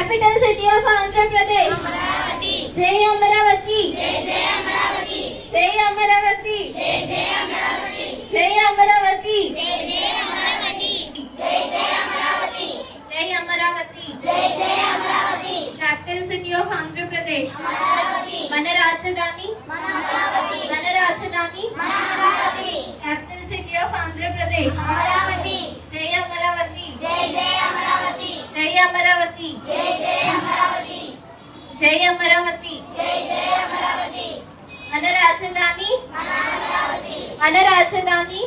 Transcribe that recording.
Capital city of Andhra Pradesh. Jai Amaravati. Jai Amaravati. Jai Amaravati. Jai Amaravati. Jai Amaravati. Jai Amaravati. Jai Amaravati. Jai Amaravati. Jai Amaravati. Capital city of Andhra Pradesh. Mana Rajdhani. Mana Rajdhani. Capital city of Andhra Pradesh. Jai Amaravati. Jai Amaravati. Jai Amaravati. Jai Amaravati. Jai Amaravati. Jai Amaravati. Mana Rajdhani. Mana Rajdhani.